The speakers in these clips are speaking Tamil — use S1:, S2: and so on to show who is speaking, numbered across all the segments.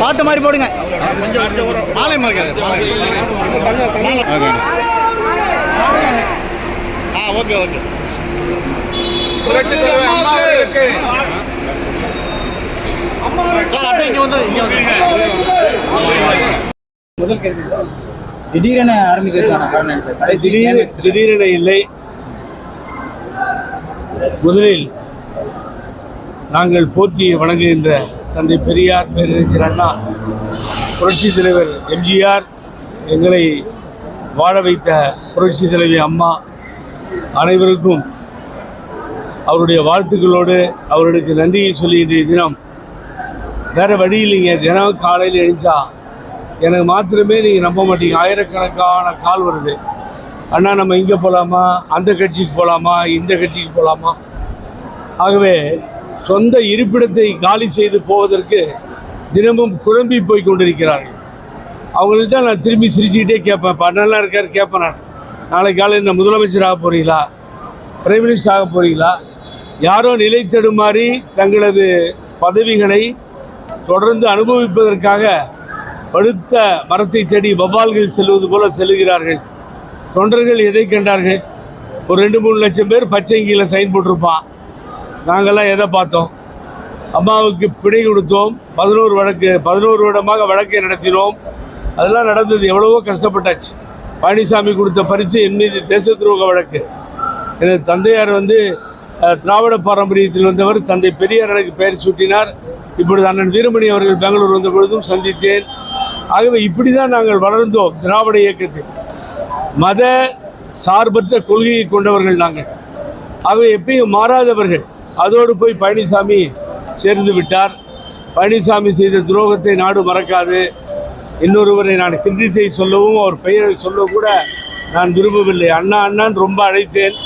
S1: பார்த்த மாதிரி போடுங்க. மாலை மறக்காது. Okay okay. முதல் கேள்வி, திடீரென ஆரம்பிக்கிறதுக்கான காரணம்
S2: திடீரென இல்லை. முதலில் நாங்கள் போற்றி வணங்குகின்ற தந்தை பெரியார், பேரறிஞர் அண்ணா, புரட்சி தலைவர் எம்ஜிஆர், எங்களை வாழ வைத்த புரட்சி தலைவி அம்மா அனைவருக்கும் அவருடைய வாழ்த்துக்களோடு அவர்களுக்கு நன்றியை சொல்லி இன்றைய தினம் வேறு வழி இல்லைங்க. தினம் காலையில் எழுந்தா எனக்கு மாத்திரமே நீங்கள் நம்ப மாட்டீங்க, ஆயிரக்கணக்கான கால் வருது. அண்ணா நம்ம இங்கே போகலாமா, அந்த கட்சிக்கு போகலாமா, இந்த கட்சிக்கு போகலாமா. ஆகவே சொந்த இருப்பிடத்தை காலி செய்து போவதற்கு தினமும் குழம்பி போய் கொண்டிருக்கிறார்கள். அவங்கள்ட்ட நான் திரும்பி சிரிச்சுக்கிட்டே கேட்பேன், இப்போ அண்ணெல்லாம் இருக்கார் கேட்பேன் நான், நாளைக்கு காலையில் இந்த முதலமைச்சர் ஆக போகிறீங்களா, பிரைம் மினிஸ்டர் ஆக போகிறீங்களா? யாரோ நிலை தடுமாறி தங்களது பதவிகளை தொடர்ந்து அனுபவிப்பதற்காக படுத்த மரத்தை தேடி வவ்வால்கள் செல்வது போல செல்லுகிறார்கள். தொண்டர்கள் எதை கண்டார்கள்? ஒரு 2-3 லட்சம் பேர் பச்சைங்கியில் சைன் போட்டிருப்பான். நாங்கள்லாம் எதை பார்த்தோம்? அம்மாவுக்கு பிணை கொடுத்தோம், 11 வருடமாக வழக்கை நடத்தினோம். அதெல்லாம் நடந்தது, எவ்வளவோ கஷ்டப்பட்டாச்சு. பழனிசாமி கொடுத்த பரிசு என் மீது தேச துரோக வழக்கு. எனது தந்தையார் திராவிட பாரம்பரியத்தில் வந்தவர். தந்தை பெரியார் எனக்கு பெயர் சூட்டினார். இப்பொழுது அண்ணன் வீரமணி அவர்கள் பெங்களூர் வந்த பொழுதும் சந்தித்தேன். ஆகவே இப்படி தான் நாங்கள் வளர்ந்தோம். திராவிட இயக்கத்தில் மத சார்பற்ற கொள்கையை கொண்டவர்கள் நாங்கள். ஆகவே எப்பயும் மாறாதவர்கள். அதோடு போய் பழனிசாமி சேர்ந்து விட்டார். பழனிசாமி செய்த துரோகத்தை நாடு மறக்காது. இன்னொருவரை நான் கிரிட்டிசைஸ் சொல்லவும் அவர் பெயரை சொல்லவும் கூட நான் விரும்பவில்லை. அண்ணா அண்ணான்னு ரொம்ப அழைத்தேன்.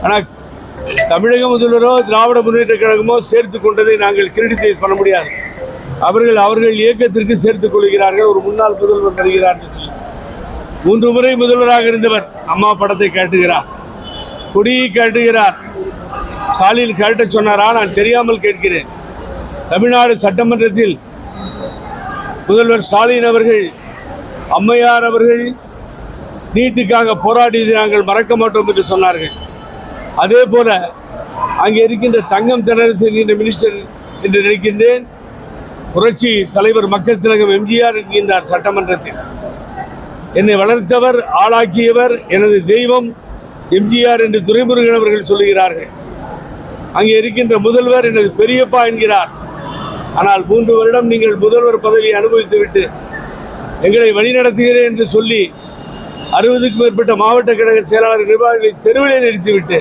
S2: ஆனால் தமிழக முதல்வரோ திராவிட முன்னேற்ற கழகமோ சேர்த்து கொண்டதை நாங்கள் கிரிட்டிசைஸ் பண்ண முடியாது. அவர்கள் இயக்கத்திற்கு சேர்த்துக் கொள்கிறார்கள். ஒரு முன்னாள் முதல்வர் வருகிறார் என்று சொல்லி 3 முறை முதல்வராக இருந்தவர் அம்மா படத்தை காட்டுகிறார், கொடியை காட்டுகிறார். ஸ்டாலின் காட்ட சொன்னாரா? நான் தெரியாமல் கேட்கிறேன். தமிழ்நாடு சட்டமன்றத்தில் முதல்வர் ஸ்டாலின் அவர்கள், அம்மையார் அவர்கள் நீட்டுக்காக போராடியதை நாங்கள் மறக்க மாட்டோம் என்று சொன்னார்கள். அதே போல அங்கே இருக்கின்ற தங்கம் தென்னரசு என்கின்ற மினிஸ்டர் என்று நினைக்கின்றேன், புரட்சி தலைவர் மக்கள் திலகம் எம்ஜிஆர் இருக்கின்றார் சட்டமன்றத்தில். என்னை வளர்த்தவர், ஆளாக்கியவர், எனது தெய்வம் எம்ஜிஆர் என்று துரைமுருகன் அவர்கள் சொல்லுகிறார்கள். அங்கே இருக்கின்ற முதல்வர் எனது பெரியப்பா என்கிறார். ஆனால் 3 வருடம் நீங்கள் முதல்வர் பதவியை அனுபவித்துவிட்டு எங்களை வழிநடத்துகிறேன் என்று சொல்லி 60க்கும் மேற்பட்ட மாவட்ட கழக செயலாளர் நிர்வாகிகளை தெருவிலே நிறுத்திவிட்டு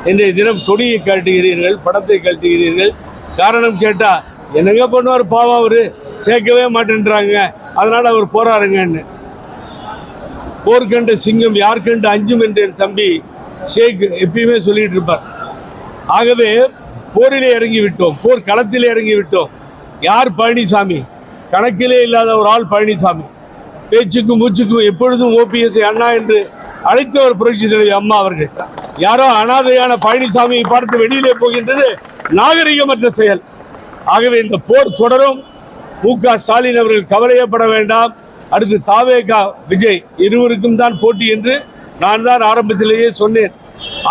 S2: இன்றைய தினம் கொடியை காட்டுகிறீர்கள், படத்தை காட்டுகிறீர்கள். காரணம் கேட்டால் என்னங்க பண்ணுவார் பாவம், அவர் சேர்க்கவே மாட்டேன்றாங்க, அதனால் அவர் போராடுங்கன்னு. போர்க்கண்ட சிங்கம் யார் கண்டு அஞ்சும் என்று என் தம்பி ஷேக் எப்பயுமே சொல்லிட்டு இருப்பார். ஆகவே போரிலே இறங்கிவிட்டோம், போர் களத்திலே இறங்கிவிட்டோம். யார் பழனிசாமி? கணக்கிலே இல்லாத ஒரு ஆள் பழனிசாமி. பேச்சுக்கும் மூச்சுக்கும் எப்பொழுதும் ஓபிஎஸ்ஐ அண்ணா என்று அழைத்தவர் புரட்சி தலைவி அம்மா அவர்கள். யாரோ அனாதையான பழனிசாமியை பார்த்து வெளியிலே போகின்றது நாகரிகமற்ற செயல். ஆகவே இந்த போர் தொடரும். மு.க. ஸ்டாலின் அவர்கள் கவலையப்பட வேண்டாம். அடுத்து தாவேகா, விஜய் இருவருக்கும் தான் போட்டி என்று நான் தான் ஆரம்பத்திலேயே சொன்னேன்.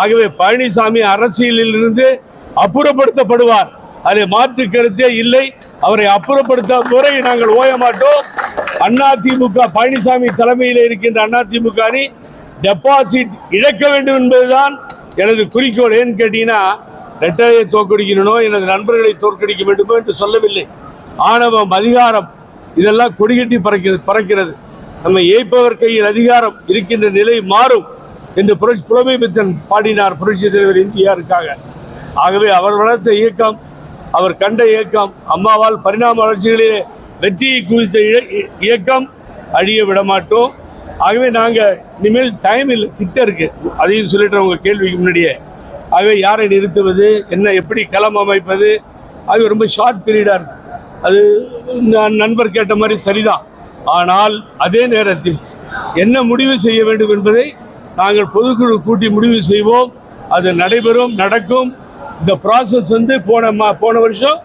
S2: ஆகவே பழனிசாமி அரசியலில் இருந்து அப்புறப்படுத்தப்படுவார், அதை மாற்று கருத்தே இல்லை. அவரை அப்புறப்படுத்த முறை நாங்கள் ஓய மாட்டோம். அதிமுக பழனிசாமி தலைமையில் இருக்கின்ற அதிமுக அணி டெபாசிட் இழக்க வேண்டும் என்பதுதான் எனது குறிக்கோள். ஏன்னு கேட்டீங்கன்னா, ரெட்டையை தோற்கடிக்கணும், எனது நண்பர்களை தோற்கடிக்க வேண்டுமோ என்று சொல்லவில்லை. ஆணவம், அதிகாரம் இதெல்லாம் கொடிகட்டி பறக்கிறது. நம்ம ஏய்ப்பவர் கையில் அதிகாரம் இருக்கின்ற நிலை மாறும் என்று புலமை பித்தன் பாடினார் புரட்சி தலைவர் எம்ஜிஆருக்காக. ஆகவே அவர் வளர்த்த இயக்கம், அவர் கண்ட இயக்கம், அம்மாவால் பரிணாம வளர்ச்சிகளிலே வெற்றியை குவித்த இயக்கம் அழிய விடமாட்டோம். ஆகவே நாங்கள் இனிமேல் டைம் இல்லை, கிட்ட இருக்கு, அதையும் சொல்லிட்டு உங்கள் கேள்விக்கு முன்னாடியே. ஆகவே யாரை நிறுத்துவது, என்ன எப்படி களம் அமைப்பது, ஆகவே ரொம்ப ஷார்ட் பீரியடாக இருக்குது. அது நண்பர் கேட்ட மாதிரி சரிதான். ஆனால் அதே நேரத்தில் என்ன முடிவு செய்ய வேண்டும் என்பதை நாங்கள் பொதுக்குழு கூட்டி முடிவு செய்வோம். அது நடைபெறும், நடக்கும். இந்த ப்ராசஸ் வந்து போன வருஷம்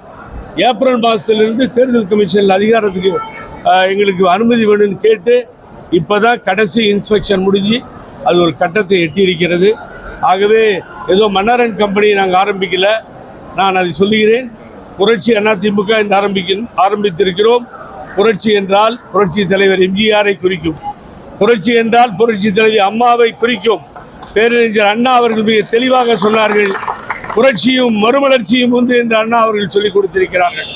S2: ஏப்ரல் மாதத்திலிருந்து தேர்தல் கமிஷனில் அதிகாரத்துக்கு எங்களுக்கு அனுமதி வேணும்னு கேட்டு இப்போ தான் கடைசி இன்ஸ்பெக்ஷன் முடிஞ்சு அது ஒரு கட்டத்தை எட்டியிருக்கிறது. ஆகவே ஏதோ மன்னரன் கம்பெனி நாங்கள் ஆரம்பிக்கல. நான் அதை சொல்லுகிறேன். புரட்சி அதிமுக இந்த ஆரம்பித்திருக்கிறோம். புரட்சி என்றால் புரட்சி தலைவர் எம்ஜிஆரை குறிக்கும். புரட்சி என்றால் புரட்சி தலைவி அம்மாவை குறிக்கும். பேரறிஞர் அண்ணா அவர்கள் மிக தெளிவாக சொன்னார்கள், புரட்சியும் மறுமலர்ச்சியும் உண்டு என்று அண்ணா அவர்கள் சொல்லிக் கொடுத்திருக்கிறார்கள்.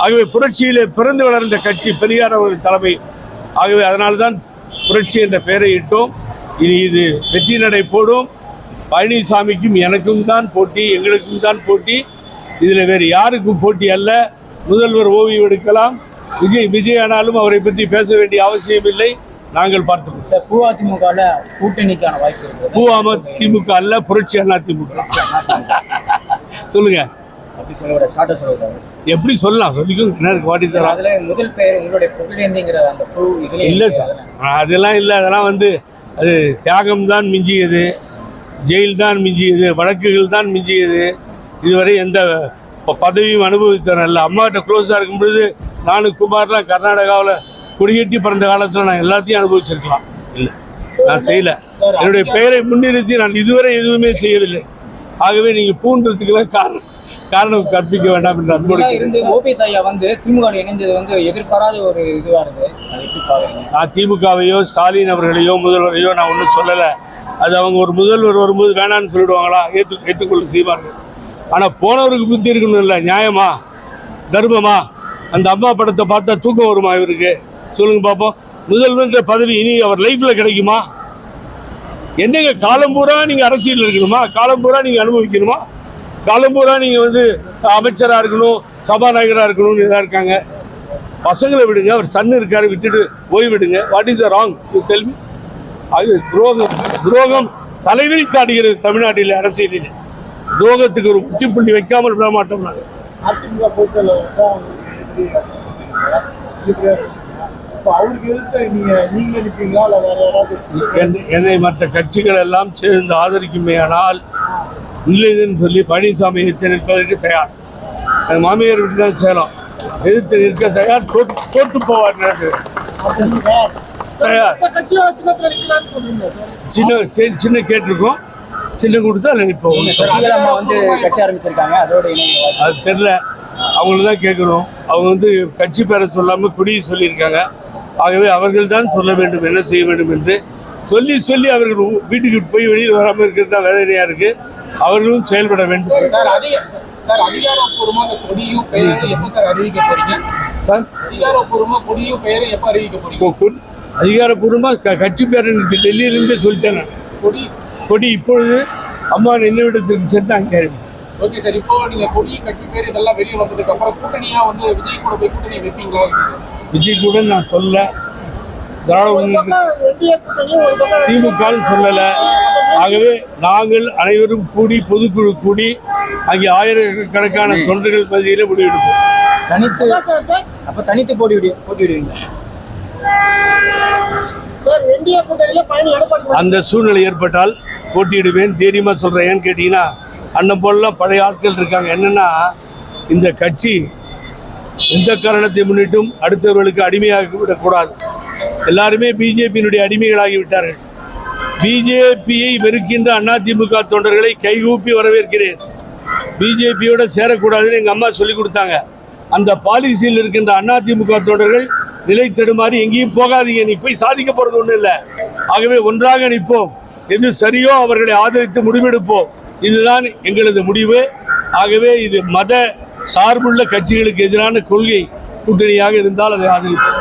S2: ஆகவே புரட்சியிலே பிறந்து வளர்ந்த கட்சி பெரியார் அவர்கள் தலைமை. ஆகவே அதனால்தான் புரட்சி என்ற பெயரை இட்டோம். இனி இது வெற்றி நடை போடும். பழனிசாமிக்கும் எனக்கும் தான் போட்டி, எங்களுக்கும் தான் போட்டி. இதில் வேறு யாருக்கும் போட்டி அல்ல. முதல்வர் ஓய்வு எடுக்கலாம். விஜய் ஆனாலும் அவரை பற்றி பேச வேண்டிய அவசியம் இல்லை. நாங்கள் பார்த்துக்கோம்
S1: சார். அதிமுக கூட்டணிக்கான வாய்ப்பு இருக்கு.
S2: திமுக அல்ல, புரட்சி அதிமுக. சொல்லுங்க. எப்படி சொல்லலாம்? சொல்லிக்கோங்க.
S1: முதல் பெயர் உங்களுடைய புகழேந்திங்கிற அந்த
S2: இல்லை சார், அதெல்லாம் இல்லை. அதெல்லாம் வந்து அது தியாகம் தான் மிஞ்சியது, ஜெயில் தான் மிஞ்சியது, வழக்குகள் தான் மிஞ்சியது. இதுவரை எந்த பதவியும் அனுபவித்தேன் இல்லை. அம்மாகிட்ட க்ளோஸாக இருக்கும் பொழுது நானும் குமார்லாம் கர்நாடகாவில் கொடிகட்டி பிறந்த காலத்தில் நான் எல்லாத்தையும் அனுபவிச்சிருக்கலாம். இல்லை, நான் செய்யலை. என்னுடைய பெயரை முன்னிறுத்தி நான் இதுவரை எதுவுமே செய்யவில்லை. ஆகவே நீங்கள் பூன்றதுக்கெல்லாம் காரணம் கற்பிக்க வேண்டாம் என்று அன்போடு
S1: இருந்து ஓபிஎஸ் ஐயா வந்து திமுக இணைஞ்சது வந்து எதிர்பாராத ஒரு இதுவாக இருக்குது.
S2: நான் திமுகவையோ ஸ்டாலின் அவர்களையோ முதல்வரையோ நான் ஒன்றும் சொல்லலை. அது அவங்க ஒரு முதல்வர் வரும்போது வேணான்னு சொல்லிடுவாங்களா? ஏற்றுக்கொள்ள செய்வார்கள். ஆனால் போனவருக்கு புத்தி இருக்கணும் இல்லை? நியாயமா, தர்மமா? அந்த அம்மா படத்தை பார்த்தா தூக்கம் வருமா இவருக்கு? சொல்லுங்க பார்ப்போம். முதல்வர்ன்ற பதவி இனி அவர் லைஃப்பில் கிடைக்குமா? என்னங்க காலம் பூரா நீங்கள் அரசியல் இருக்கணுமா? காலம் பூரா நீங்கள் அனுபவிக்கணுமா? காலம் பூரா நீங்கள் வந்து அமைச்சராக இருக்கணும், சபாநாயகராக இருக்கணும்னு இதாக இருக்காங்க. பசங்களை விடுங்க. அவர் சன் இருக்காரு, விட்டுட்டு ஓய்விடுங்க. What is the wrong you tell me? அது துரோகம் தலைவலி தாடுகிறது தமிழ்நாட்டில். அரசியலில் துரோகத்துக்கு ஒரு முற்றுப்புள்ளி வைக்காமல் விட மாட்டோம். நாங்கள் என்னை மற்ற கட்சிகள் எல்லாம் சேர்ந்து ஆதரிக்குமேயானால் இல்லைன்னு சொல்லி பழனிசாமி எதிர்த்து நிற்பதற்கு தயார். என் மாமியார் விட்டு தான் சேலம். எதிர்த்து நிற்க தயார். தோற்று போவார். சின்ன கேட்டிருக்கோம். சின்ன கொடுத்தா அதில் நிற்போம். அது தெரியல, அவங்கள தான் கேட்கணும். அவங்க வந்து கட்சி பேரை சொல்லாமல் கொடியை சொல்லியிருக்காங்க. ஆகவே அவர்கள் தான் சொல்ல வேண்டும் என்ன செய்ய வேண்டும் என்று. சொல்லி அவர்கள் வீட்டுக்கு போய் வெளியில் வராமல் இருக்கிறது தான் வேதனையாக இருக்குது. அவர்களும் செயல்பட வேண்டும். அதிகாரப்பூர்வமாக கட்சி பேரை டெல்லியிலிருந்தே சொல்லிட்டேன் நான். கொடி இப்பொழுது அம்மா நினைவிடத்திற்கு சென்று அங்கே.
S3: ஓகே சார், இப்போ நீங்க கொடி கட்சி பேர் இதெல்லாம் வெளியே வந்ததுக்கு அப்புறம் கூட்டணியா வந்து விஜய் கூட போய் கூட்டணி வைப்பீங்களா? விஜய்
S2: கூட நான் சொல்ல, திமுக சொல்லலை. ஆகவே நாங்கள் அனைவரும் கூடி பொதுக்குழு கூடி அங்கே ஆயிரக்கணக்கான தொண்டர்கள் மத்தியில் முடிவெடுப்போம்.
S1: தனித்து போட்டிவிடுவீங்க?
S2: அந்த சூழ்நிலை ஏற்பட்டால் போட்டியிடுவேன். தைரியமாக சொல்கிறேன். ஏன்னு கேட்டிங்கன்னா அண்ணன் போலலாம் பழைய ஆட்கள் இருக்காங்க. என்னென்னா, இந்த கட்சி எந்த காரணத்தை முன்னிட்டும் அடுத்தவர்களுக்கு அடிமையாகி விடக்கூடாது. எல்லாருமே பிஜேபியினுடைய அடிமைகளாகிவிட்டார்கள். பிஜேபியை வெறுக்கின்ற அதிமுக தொண்டர்களை கைகூப்பி வரவேற்கிறேன். பிஜேபியோட சேரக்கூடாதுன்னு எங்கள் அம்மா சொல்லி கொடுத்தாங்க. அந்த பாலிசியில் இருக்கின்ற அதிமுக தொண்டர்கள் நிலை தடுமாறி எங்கேயும் போகாதீங்க, நீ போய் சாதிக்க போகிறது ஒன்றும் இல்லை. ஆகவே ஒன்றாக நிற்போம். எது சரியோ அவர்களை ஆதரித்து முடிவெடுப்போம். இதுதான் எங்களது முடிவு. ஆகவே இது மத சார்புள்ள கட்சிகளுக்கு எதிரான கொள்கை கூட்டணியாக இருந்தால் அதை ஆதரிப்போம்.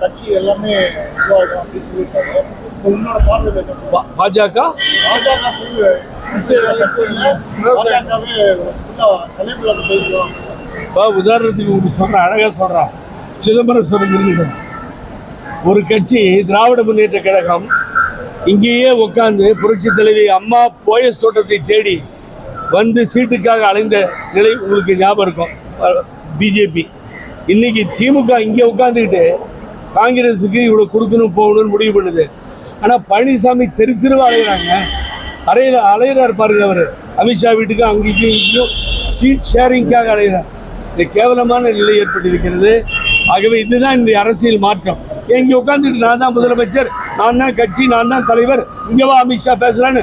S3: கட்சி எல்லாமே
S2: பாஜக உதாரணத்துக்கு சொல்றேன், அழகா சொல்றான். சிதம்பரம் சொல்லுங்க, ஒரு கட்சி திராவிட முன்னேற்ற கழகம் இங்கேயே உட்கார்ந்து புரட்சி தலைவி அம்மா போயஸ் தோட்டத்தை தேடி வந்து சீட்டுக்காக அலைந்த நிலை உங்களுக்கு ஞாபகம் இருக்கும். பிஜேபி இன்னைக்கு திமுக இங்கே உட்காந்துக்கிட்டு காங்கிரஸுக்கு இவ்வளோ கொடுக்கணும் போகணும்னு முடிவு பண்ணுது. ஆனால் பழனிசாமி தெருவா அலைகிறாங்க. அலைகிறார் பாருங்க. அவர் அமித்ஷா வீட்டுக்கு அங்கேயும் இங்கேயும் சீட் ஷேரிங்காக அலைகிறார். இது கேவலமான நிலை ஏற்பட்டிருக்கிறது. ஆகவே இதுதான் இந்த அரசியல் மாற்றம். இங்கே உட்காந்துட்டு நான் தான் முதலமைச்சர், நான் தான் கட்சி, நான் தான் தலைவர், இங்கே வா அமித்ஷா பேசுகிறான்னு